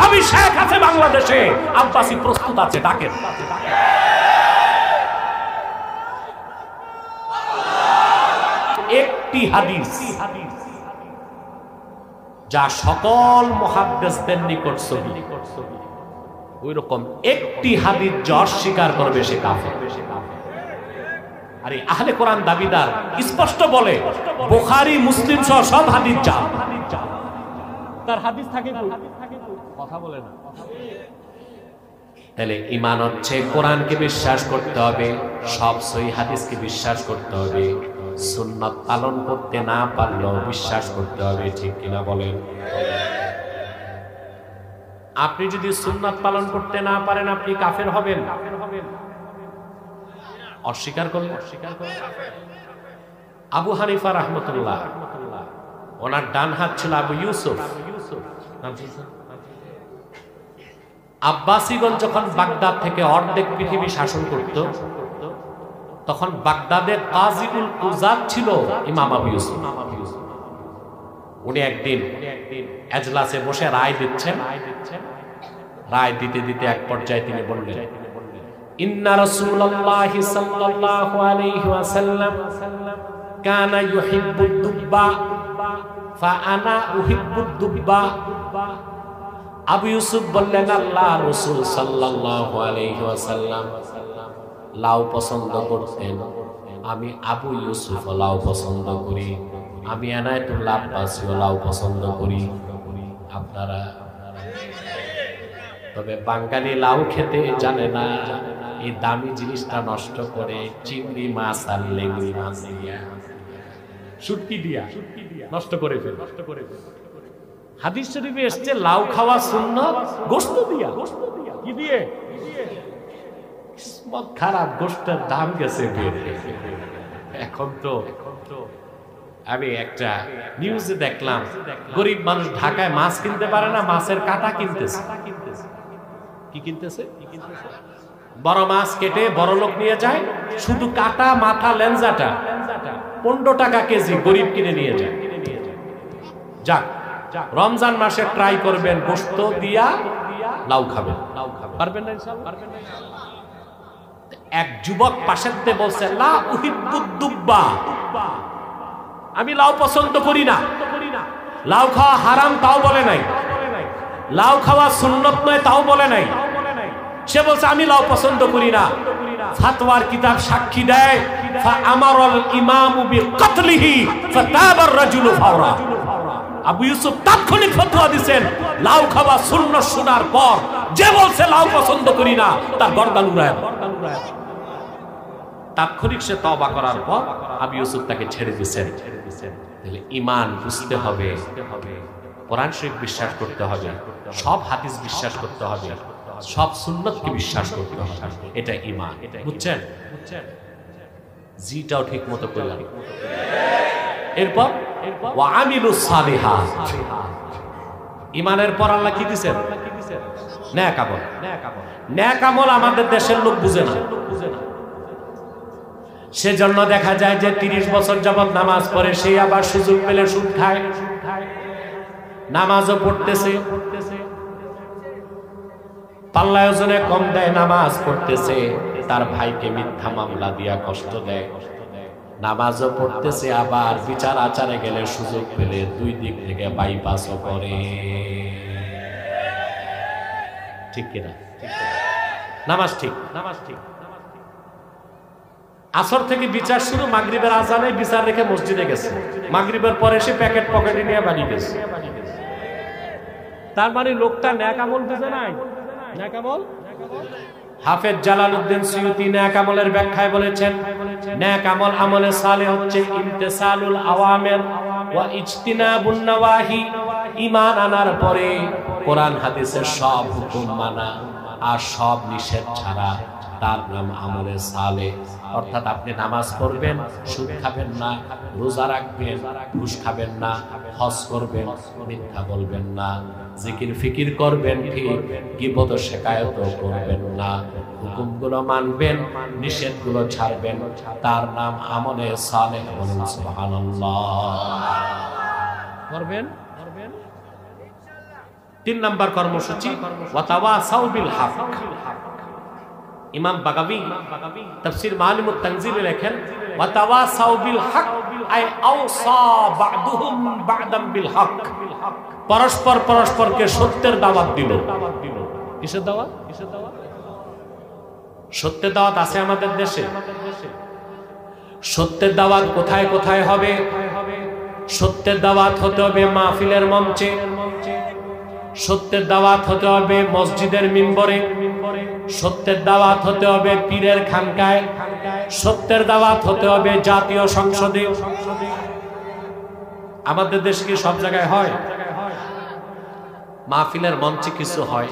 সবই শেখ আছে বাংলাদেশে, আব্বাসী প্রস্তুত আছে, ডাকেন। একটি হাদিস যা সকল মুহাদ্দিসদের নিকট সহিহ, ওইরকম একটি হাদিস যে অস্বীকার করবে সে কাফের। আরে আহলে কোরআন দাবিদার স্পষ্ট বলে বুখারী মুসলিম সহ সব হাদিস জাল, তার হাদিস থাকে কথা বলে না। তাহলে ঈমান হচ্ছে কোরআনকে বিশ্বাস করতে হবে, সব সহিহ হাদিসকে বিশ্বাস করতে হবে, সুন্নাত পালন করতে না পারলেও বিশ্বাস করতে হবে, ঠিক কিনা বলেন? আপনি যদি সুন্নাত পালন করতে না পারেন আপনি কাফের হবেন, অস্বীকার করলেন। আবু হানিফা রাহমাতুল্লাহ, ওনার ডান হাত ছিল আবু ইউসুফ। আব্বাসীগণ যখন বাগদাদ থেকে অর্ধেক পৃথিবী শাসন করত, তখন বাগদাদের কাজীউল কুজাত ছিল ইমাম আবু ইউসুফ। উনি একদিন এজলাসে বসে রায় দিচ্ছেন, রায় দিতে দিতে এক পর্যায়ে তিনি বললেন, ইন্না রাসূলুল্লাহি সাল্লাল্লাহু আলাইহি ওয়াসাল্লাম কানা ইউহিব্বুদ দুব্বা ফা আনা উহিব্বুদ দুব্বা। আবু ইউসুফ বললেন, আল্লাহ রাসূল সাল্লাল্লাহু আলাইহি ওয়াসাল্লাম লাউ পছন্দ করতেন, আমি আবু ইউসুফ লাউ পছন্দ করি, আমি এনায়েতুল্লাহ আব্বাসী লাউ পছন্দ করি। আপনারা তবে বাঙালি লাউ খেতে জানে না, এই দামি জিনিসটা নষ্ট করে চিংড়ি মাছ আর লেংড়ি মাছ দিয়া, শুটকি দিয়া নষ্ট করে ফেলে। হাদিস শরীফে এসেছে লাউ খাওয়া সুন্নাত গোশত দিয়া। কি দিয়ে? কিসমত খারাপ, গোশতের দাম গেছে বেড়ে। এখন তো আমি একটা নিউজে দেখলাম, গরিব মানুষ ঢাকায় মাছ কিনতে পারে না, মাছের কাঁটা কিনতেছে। কি কিনতেছে? বড় মাছ কেটে বড় লোক নিয়ে যায়, শুধু কাটা মাথা লেঞ্জাটা 15 টাকা কেজি গরিব কিনে নিয়ে যায়। যাক, রমজান মাসে ট্রাই করবেন, গোশত দিয়া লাউ খাবেন। পারবেন না ইনশাআল্লাহ? এক যুবক পাশেতে বলছে, লা উহিব্বুদ দুব্বা, আমি লাউ পছন্দ করি না। লাউ খাওয়া হারাম তাও বলে নাই, লাউ খাওয়া সুন্নত নয় তাও বলে নাই। সে বলছে আমি লাউ পছন্দ করি না। ফাতওয়ার কিতাব সাক্ষী দেয়, ফাআমারাল ইমামু বিকাতলিহি ফাতাবার রাজুলু ফাওরা। আবু ইউসুফ তাৎক্ষণিক ফতোয়া দিবেন, লাউ খাওয়া সুন্নাত শোনার পর যে বলছে লাউ পছন্দ করি না তার গর্দান উড়ায়। তাৎক্ষণিক সে তওবা করার পর আবু ইউসুফ তাকে ছেড়ে দিয়েছেন। তাহলে ঈমান বুঝতে হবে, কোরআন শরীফ বিশ্বাস করতে হবে, সব হাদিস বিশ্বাস করতে হবে, সব সুন্নতকে বিশ্বাস করতে হবে, এটা ঈমান। বুঝছেন? জিটাও ঠিক মতো করলাম। এরপর ওয়া আমিলুস সালিহাত, ঈমানের পর আল্লাহ কি দিবেন? নেক আমল। নেক আমল আমাদের দেশের লোক বুঝে না। সেজন্য দেখা যায় যে 30 বছর যাবত নামাজ পড়ে, সেই আবার সুযোগ পেলে সুদ খায়। নামাজও পড়তেছে, পাল্লায় ওজনে কম দেয়, নামাজ পড়তেছে, তার ভাইকে মিথ্যা মামলা দিয়া কষ্ট দেয়। নামাজও পড়তেছে, আবার বিচার আচারে গেলে সুযোগ পেলে 2 দিক থেকে বাইপাসও করে। ঠিক কিনা? নামাজ ঠিক, নামাজ ঠিক। আসর থেকে বিচার শুরু, মাগরিবের আজানে বিচার রেখে মসজিদে গেছে, মাগরিবের পরে এসে প্যাকেট পকেটে নিয়ে বাড়ি গেছে। তার মানে লোকটা নেক আমল বুঝে নাই। নেক আমল, হাফেজ জালালউদ্দিন সুয়ুতী নেক আমলের ব্যাখ্যায় বলেছেন, নেক আমল আমলে সালেহ হচ্ছে ইমতিসালুল আওয়ামির ওয়া ইজতিনাবুন নওয়াহি। ঈমান আনার পরে কোরআন হাদিসের সব হুকুম মানা আর সব নিষেধ ছাড়া, তার নাম আমলে সালেহ। অর্থাৎ আপনি নামাজ পড়বেন, সুদ খাবেন না, রোজা রাখবেন, ঘুষ খাবেন না, হজ করবেন, মিথ্যা বলবেন না, জিকির ফিকির করবেন ঠিক, গীবত শিকায়ত করবেন না, হুকুমগুলো মানবেন, নিষেধগুলো ছাড়বেন, তার নাম আমলে সালেহ। বলুন সুবহানাল্লাহ। করবেন? তিন নাম্বার কর্মসূচি ওয়াতাওয়াসাউ বিল হক। ইমাম বাগাবী তাফসীর মাআলিমুত তানজিলে লেখেন ওয়াতাওয়াসাউ বিল হক আই আওসা বা'দুহুম বা'দাম বিল হক। পরস্পর পরস্পরকে সত্যের দাওয়াত দিল। কিসের দাওয়াত? সত্যের দাওয়াত আছে আমাদের দেশে। সত্যের দাওয়াত কোথায় কোথায় হবে? সত্যের দাওয়াত হতে হবে মাহফিলের মঞ্চে, সত্যের দাওয়াত হতে হবে মসজিদের মিম্বরে, সত্যের দাওয়াত হতে হবে পীরের খানকায়, সত্যের দাওয়াত হতে হবে জাতীয় সংসদে। আমাদের দেশে কি সব জায়গায় হয়? মাহফিলের মঞ্চে কিছু হয়,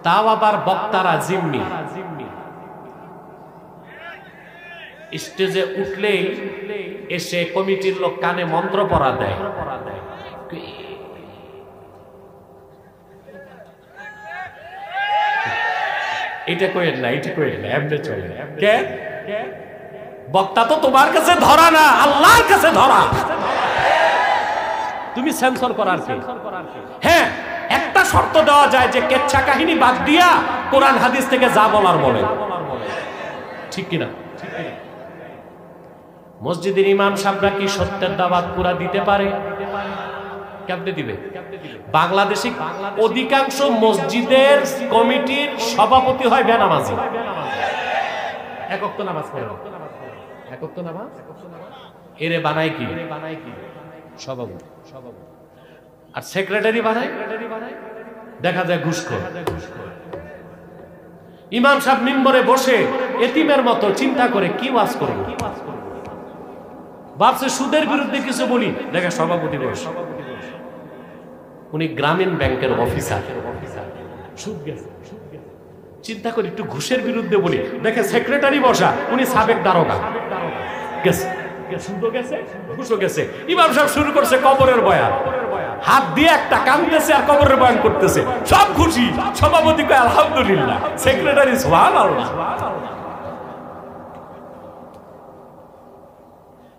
তাও আবার বক্তারা জিম্মি। স্টেজে উঠলেই এসে কমিটির লোক কানে মন্ত্র পড়া দেয়। এটা কইেন না, এটা কইেন না, এমনি চলে। কে বক্তা? তো তোমার কাছে ধরা না, আল্লাহর কাছে ধরা। তুমি সেন্সর করার কি? হ্যাঁ, একটা শর্ত দেওয়া যায় যে কেচ্ছা কাহিনী বাদ দিয়া কোরআন হাদিস থেকে যা বলার বলে। ঠিক কিনা? মসজিদের ইমাম সাহেবরা কি সত্যের দাওয়াত পুরা দিতে পারে? কেমনে দিবে? বাংলাদেশে অধিকাংশ মসজিদের কমিটির সভাপতি হয় বেনামাজি। এক ওয়াক্ত নামাজ পড়ে, এক ওয়াক্ত নামাজ। এরে বানায় কি? সভাপতি। আর সেক্রেটারি বানায় দেখা যায় ঘুষখোর। ইমাম সাহেব মিম্বরে বসে এতিমের মতো চিন্তা করে কি ওয়াজ করব। ভাবছে সুদের বিরুদ্ধে কিছু বলি, দেখে সভাপতি বসে। উনি গ্রামীণ ব্যাংকের অফিসার, সুদ গেছে। চিন্তা করি একটু ঘুষের বিরুদ্ধে বলি, দেখে সেক্রেটারি বসা, উনি সাবেক দারোগা। গেছে, সুদও গেছে, ঘুষও গেছে। ইমাম সাহেব শুরু করছে কবরের বয়ান, হাত দিয়ে একটা কাঁদতেছে আর কবরের বয়ান করতেছে। সব খুশি, সভাপতি কয় আলহামদুলিল্লাহ, সেক্রেটারি সুবহানাল্লাহ।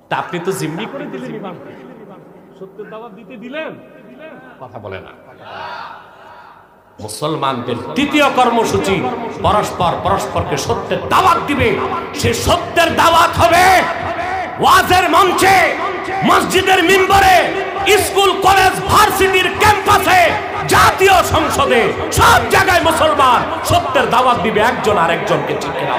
তা আপনি তো জিম্মি করে দিলেন ইমামকে, সত্যের দাওয়াত দিতে দিলেন, কথা বলে না। মুসলমানদের তৃতীয় কর্মসূচি পরস্পর পরস্পরকে সত্যের দাওয়াত দিবে। সে সত্যের দাওয়াত হবে ওয়াজের মঞ্চে, মসজিদের মিম্বরে, স্কুল কলেজ ভার্সিটির ক্যাম্পাসে, জাতীয় সংসদে, সব জায়গায় মুসলমান সত্যের দাওয়াত দিবে একজন আরেকজনকে। ঠিক কিনা?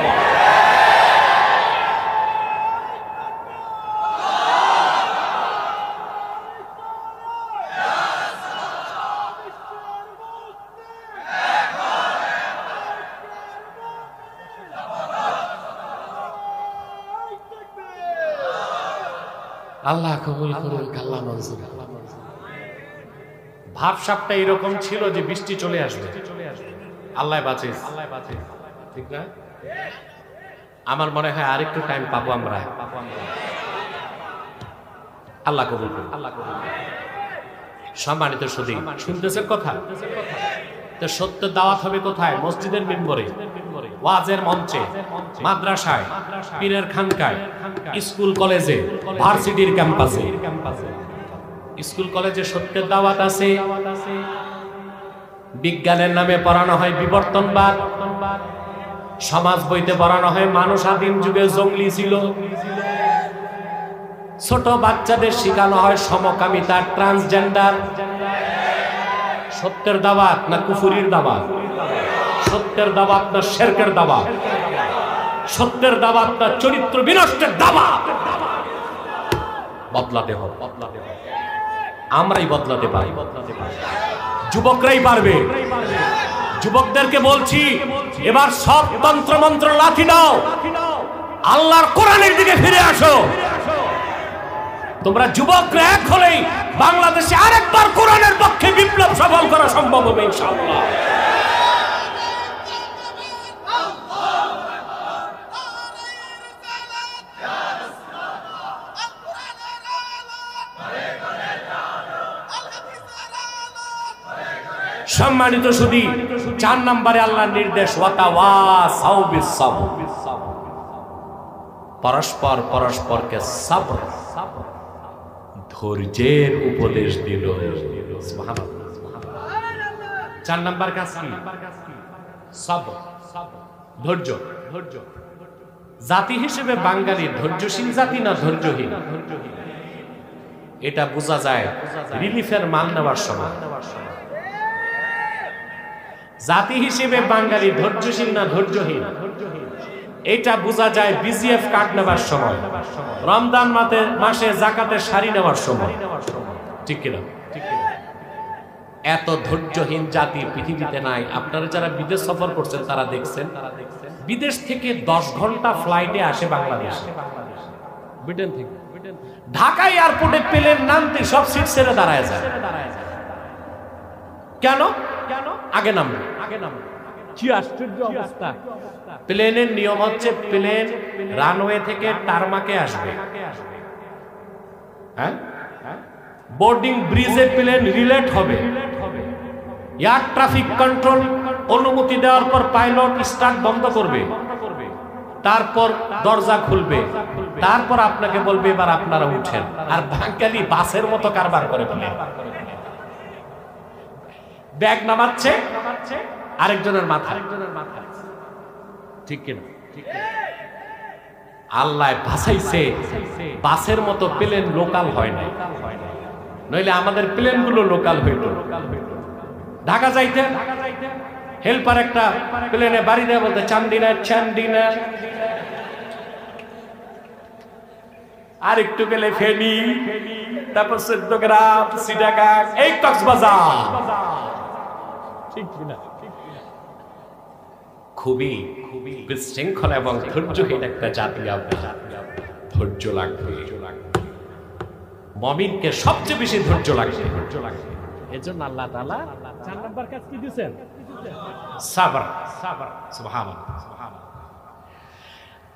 আল্লাহ কবুল করুন, আল্লাহ মঞ্জুর। ভাবসাবটা এরকম ছিল যে বৃষ্টি চলে আসবে, আল্লাহ বাঁচে। ঠিক না? আমার মনে হয় আরেকটু টাইম পাবো আমরা। আল্লাহ কবুল করুন। সম্মানিত সুধী, শুনতেছেন কথা? সত্যের দাওয়াত হবে কোথায়? মসজিদের মিম্বরে, ওয়াজের মঞ্চে, মাদ্রাসায়, পীরের খানকায়, স্কুল কলেজে, ভার্সিটির ক্যাম্পাসে। স্কুল কলেজে সত্যের দাওয়াত আছে। বিজ্ঞানের নামে পড়ানো হয় বিবর্তনবাদ, সমাজ বইতে পড়ানো হয় মানুষ আদিম যুগে জঙ্গলি ছিল। ছোট বাচ্চাদের শেখানো হয় সমকামিতা, ট্রান্সজেন্ডার। সত্যের দাওয়াত না কুফুরির দাওয়াত? সত্যের দাওয়াত না শিরকের দাওয়াত? সত্যের দাওয়াত না চরিত্র বিনষ্টের দাওয়াত? বদলাতে হবে, আমরাই বদলাতে পারি, যুবকরাই পারবে। যুবকদেরকে বলছি, এবার সব তন্ত্র মন্ত্র লাথি দাও, আল্লাহর কোরআনের দিকে ফিরে আসো। তোমরা যুবকরা এক হলেই বাংলাদেশে আরেকবার কোরআনের পক্ষে বিপ্লব সফল করা সম্ভব হবে ইনশাআল্লাহ। সম্মানিত সুধী, 4 নম্বরে আল্লাহর নির্দেশ ওয়াতাওয়াসাউ বিস-সাবর, পরস্পর পরস্পরকে সবর, ধৈর্যের উপদেশ দিল। সুবহানাল্লাহ। 4 নাম্বার কাজ কি? সবর, ধৈর্য। জাতি হিসেবে বাঙালি ধৈর্যশীল জাতি না ধৈর্যহীন? এটা বোঝা যায় রিলিফের মাল নেওয়ার সময়। জাতি হিসেবে বাঙালি ধৈর্যশীল না ধৈর্যহীন এটা বোঝা যায় বিজিএফ কার্ড নেওয়ার সময়, রমজান মাসে জাকাতের শাড়ি নেওয়ার সময়। ঠিক কিনা? এত ধৈর্যহীন জাতি পৃথিবীতে নাই। আপনারা যারা বিদেশ সফর করছেন তারা দেখছেন, বিদেশ থেকে 10 ঘন্টা ফ্লাইটে আসে বাংলাদেশে, ব্রিটেন থেকে। ঢাকা এয়ারপোর্টে প্লেন নামতে সব সিট ছেড়ে দাঁড়ায় যায়। কেন? আগে নামবে। কি আশ্চর্য অবস্থা! প্লেনের নিয়ম হচ্ছে প্লেন রানওয়ে থেকে টারমাকে আসবে, হ্যাঁ, বোর্ডিং ব্রিজে প্লেন রিলেট হবে, এয়ার ট্রাফিক কন্ট্রোল অনুমতি দেওয়ার পর পাইলট স্টার্ট বন্ধ করবে, তারপর দরজা খুলবে, তারপর আপনাকে বলবে এবার আপনারা উঠেন। আর বাঙালি বাসের মতো কারবার করে ফেলে, ব্যাগ নামাচ্ছে আরেকজনের মাথা। ঠিক কিনা? আল্লাহ বাঁচাইছে, বাসের মতো প্লেন লোকাল হয় না, নইলে আমাদের প্লেন গুলো লোকাল হইত। ঢাকা যাইতে হেল্পার একটা প্লেনে বাড়ি দেয়, বলতে চান্দিনা চান্দিনা, আর একটু গেলে ফেনী, তারপর 14 গ্রাম, চিটাগাং, এই কক্সবাজার। ঠিক কিনা? খুবই বিশৃঙ্খলা এবং ধৈর্যহীন একটা জাতি। ধৈর্য লাগবে, মুমিনকে সবচেয়ে বেশি ধৈর্য লাগবে। এজন্য আল্লাহ তাআলা 4 নাম্বার কাজ কি দিয়েছেন? সাবর। সুবহানাল্লাহ।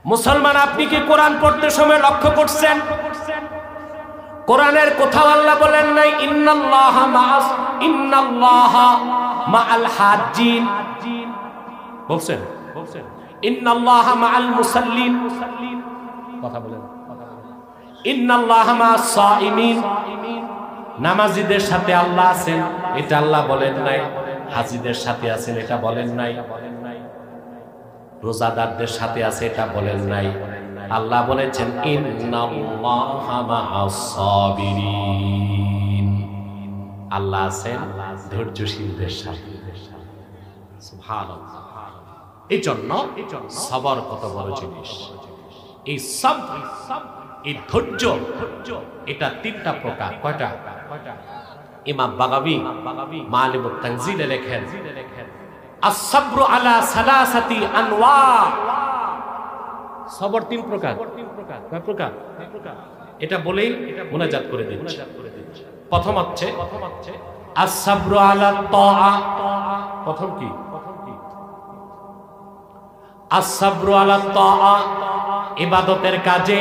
মুসলমান, আপনি কি কোরআন পড়তে সময় লক্ষ্য করছেন কোরআনের কোথাও আল্লাহ বলেন নাই ইন্নাল্লাহা মাআল হাজ্জিন? বলছেন ইন্নাল্লাহা মাআল মুসাল্লিন? কথা বলেন। ইন্নাল্লাহা মাআস সাইমিন? নামাজীদের সাথে আল্লাহ আছেন এটা আল্লাহ বলেন নাই। হাজীদের সাথে আছেন এটা বলেন নাই। রোজাদারদের সাথে আছে এটা বলেন নাই। আল্লাহ বলেছেন ইন্নাল্লাহা মাআস সাবিরিন, আল্লাহ আছেন ধৈর্যশীলদের সাথে। সুবহানাল্লাহ। এই জন্য সবর কত বড় জিনিস। এই সব, এই ধৈর্য, এটা 3টা প্রকার। কয়টা? ইমাম বাগাবী মালিমুত তানজিলে লেখেন আস-সাবরু আলা সালাসাতি আনওয়া। সবর 3 প্রকার। কয় প্রকার? এটা বলেই মুনাজাত করে দিচ্ছি। প্রথম হচ্ছে আস-সাবরু আলা তাআ। প্রথম কি? আস-সাবরু আলা তাআ, ইবাদতের কাজে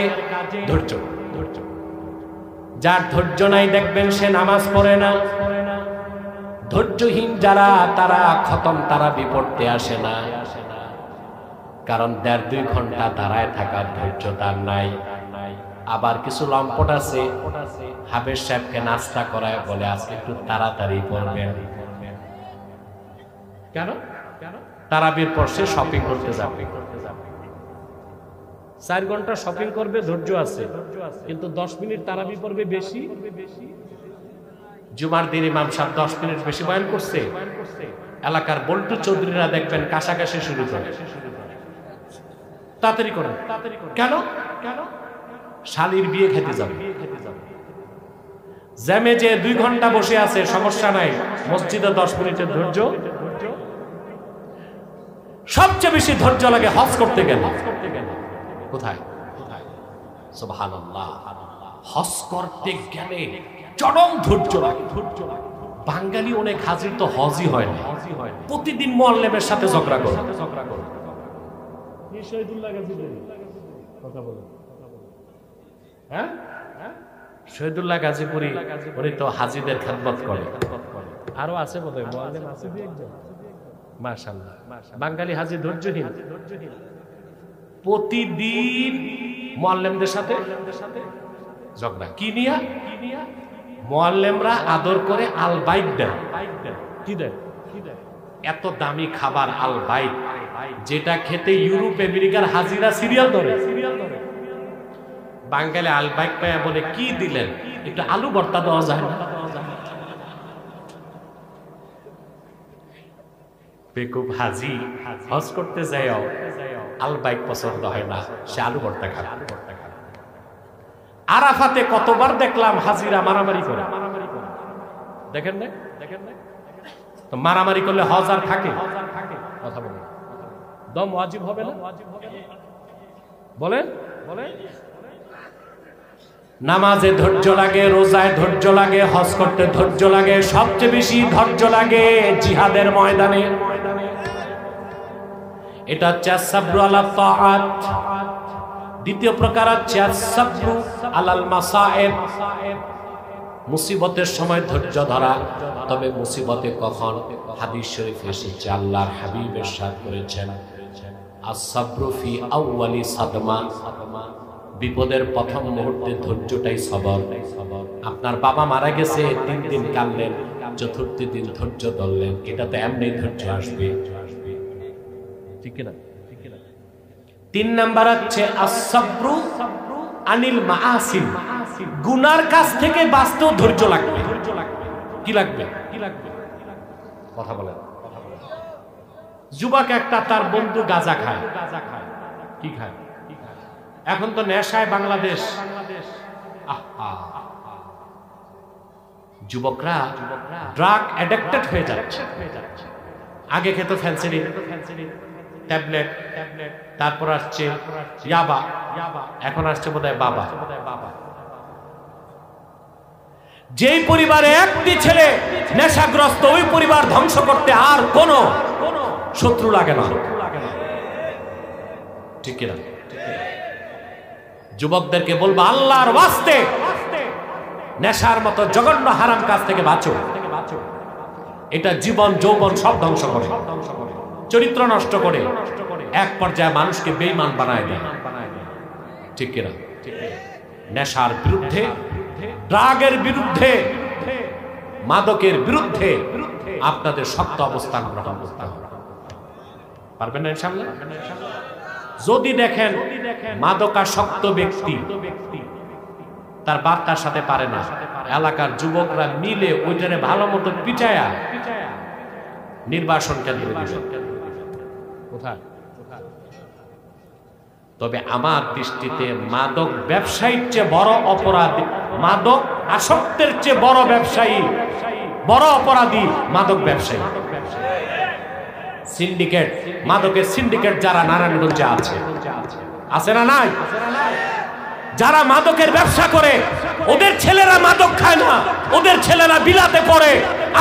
ধৈর্য। যার ধৈর্য নাই দেখবেন সে নামাজ পড়ে না। ধৈর্যহীন যারা, তারা খতম তারাবি পড়তে আসে না, কারণ 1.5-2 ঘন্টা দাঁড়ায় থাকার ধৈর্য তার নাই। আবার কিছু লম্পট আছে, হাফেজ সাহেবকে নাস্তা করায় বলে আজকে একটু তাড়াতাড়ি পড়বেন। কেন? তারাবির পর সে শপিং করতে যাবে, 4 ঘন্টা শপিং করবে, ধৈর্য আছে, কিন্তু 10 মিনিট তারাবি পড়বে বেশি। জুমার দিন ইমাম সাহেব 10 মিনিট বেশি বয়ান করছে, এলাকার বল্টু চৌধুরীরা দেখবেন কাছাকাছি শুরু করে, তাড়াতাড়ি করেন। কেন? শালির বিয়ে খেতে যাবে। জ্যামে যে 2 ঘন্টা বসে আছে সমস্যা নাই, মসজিদে 10 মিনিটের ধৈর্য। সবচেয়ে বেশি ধৈর্য লাগে হজ করতে গেলে। কোথায়? সুবহানাল্লাহ। হজ করতে গেলে চরম ধৈর্য লাগে। বাঙালি অনেক হাজির তো হজই হয় না, প্রতিদিন মুআল্লিমের সাথে ঝগড়া করে। হ্যাঁ, শহীদুল্লাহ গাজীপুরি উনি তো হাজিদের খেদমত করে। আরো আছে বোধহয় মুআল্লিম আছে 2-1 জন। মাশাআল্লাহ, বাঙালি হাজি ধৈর্যহীন। প্রতিদিন মুআল্লিমদের সাথে ঝগড়া। কি নিয়া? মুআল্লিমরা আদর করে আল বাইত দেয়। কি দেয়? এত দামি খাবার আল বাইত, যেটা খেতে ইউরোপ আমেরিকার হাজিরা সিরিয়াল ধরে। বাঙালি আল বাইত পায়া বলে কি দিলেন, একটু আলু ভর্তা দেওয়া যায় না? বেকুব হাজি হজ করতে যায়ও আল বাইত পছন্দ হয় না, সে আলু ভর্তা খায়। আরাফাতে কতবার দেখলাম হাজিরা মারামারি করে, দেখেন না? তো মারামারি করলে হজ আর থাকে? কথা বলেন, দম ওয়াজিব হবে না? বলেন নামাজে ধৈর্য লাগে, রোজায় ধৈর্য লাগে, হজ করতে ধৈর্য লাগে, সবচেয়ে বেশি ধৈর্য লাগে জিহাদের ময়দানে। এটা হচ্ছে আস-সাবরু আলা তাআত। দ্বিতীয় প্রকার হচ্ছে আস-সাবরু আলাল মাসায়েব, মুসিবতের সময় ধৈর্য ধরা। তবে মুসিবতে কখন? হাদিস শরীফে এসেছে, আল্লাহর হাবিব ইরশাদ করেছেন, আস-সাবরু ফি আউয়ালি সাদমা, বিপদের প্রথম মুহূর্তে ধৈর্যটাই সবর। আপনার বাবা মারা গেছে, 3 দিন কাঁদলেন, চতুর্থ দিন ধৈর্য ধরলেন, এটা তো এমনি ধৈর্য আসবে, ঠিক না? 3 নাম্বার হচ্ছে আস-সাবরু আনিল মাআসি, গুনার কাছ থেকে বাঁচতেও ধৈর্য লাগবে। কি লাগবে? কথা বলেন। যুবক একটা, তার বন্ধু গাঁজা খায়। কি খায়? এখন তো নেশায় বাংলাদেশ। যুবকরা ড্রাগ অ্যাডিক্টেড হয়ে যাচ্ছে। আগে খেত ফেন্সিডিল, ট্যাবলেট, তারপর আসছে ইয়াবা, এখন আসছে বোধহয় বাবা। যেই পরিবারে একটি ছেলে নেশাগ্রস্ত, ওই পরিবার ধ্বংস করতে আর কোনো শত্রু লাগে না, ঠিক না? যুবকদেরকে বলবো, আল্লাহর ওয়াস্তে নেশার মতো জঘন্য হারাম কাজ থেকে বাঁচো। এটা জীবন যৌবন সব ধ্বংস করে, চরিত্র নষ্ট করে, এক পর্যায়ে মানুষকে বেঈমান বানায় দেয়, ঠিক কিনা? নেশার বিরুদ্ধে, ড্রাগের বিরুদ্ধে, মাদকের বিরুদ্ধে আপনাদের শক্ত অবস্থান গ্রহণ করতে হবে। পারবেন না ইনশাআল্লাহ? যদি দেখেন মাদকাসক্ত ব্যক্তি তার বার্তার সাথে পারে না, এলাকার যুবকরা মিলে ওইটারে ভালো মতো পিটায়া নির্বাসন কেন্দ্রে দিবে। কোথায়? তবে আমার দৃষ্টিতে মাদক ব্যবসায়ীর চেয়ে বড় অপরাধী, মাদক আসক্তের চেয়ে বড় ব্যবসায়ী, বড় অপরাধী মাদক ব্যবসায়ী। সিন্ডিকেট, মাদকের সিন্ডিকেট যারা নারায়ণগঞ্জে আছে না নাই? যারা মাদকের ব্যবসা করে, ওদের ছেলেরা মাদক খায় না, ওদের ছেলেরা বিলাতে পড়ে।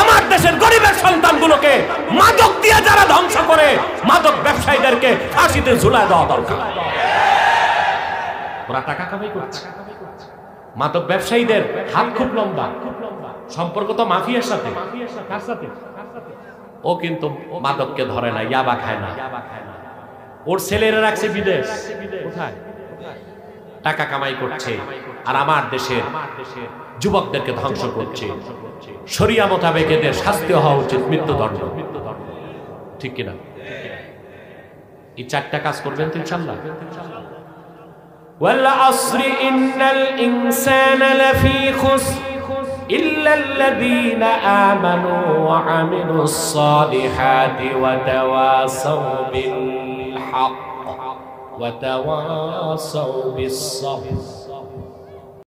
আমার দেশের গরিবের সন্তানগুলোকে মাদক দিয়ে যারা ধ্বংস করে, মাদক ব্যবসায়ীদেরকে ফাঁসিতে ঝুলায় দেওয়া দরকার। ওরা টাকা কামাই করছে। মাদক ব্যবসায়ীদের হাত খুব লম্বা, সম্পর্ক তো মাফিয়ার সাথে। কার সাথে? ও কিন্তু মাদককে ধরে না, ইয়াবা খায় না, ওর ছেলেরা রাখছে বিদেশ। কোথায়? টাকা কামাই করছে, আর আমার দেশের যুবকদেরকে ধ্বংস করছে। শরিয়া মোতাবেক এদের শাস্তি হওয়া উচিত, মৃত্যুদণ্ড, ঠিক কিনা? এই 4টা কাজ করবেন তো ইনশাআল্লাহ। ওয়াল আসরি ইন্নাল ইনসানা লাফি খুসর إلا الذين آمنوا وعملوا الصالحات وتواصوا بالحق وتواصوا بالصبر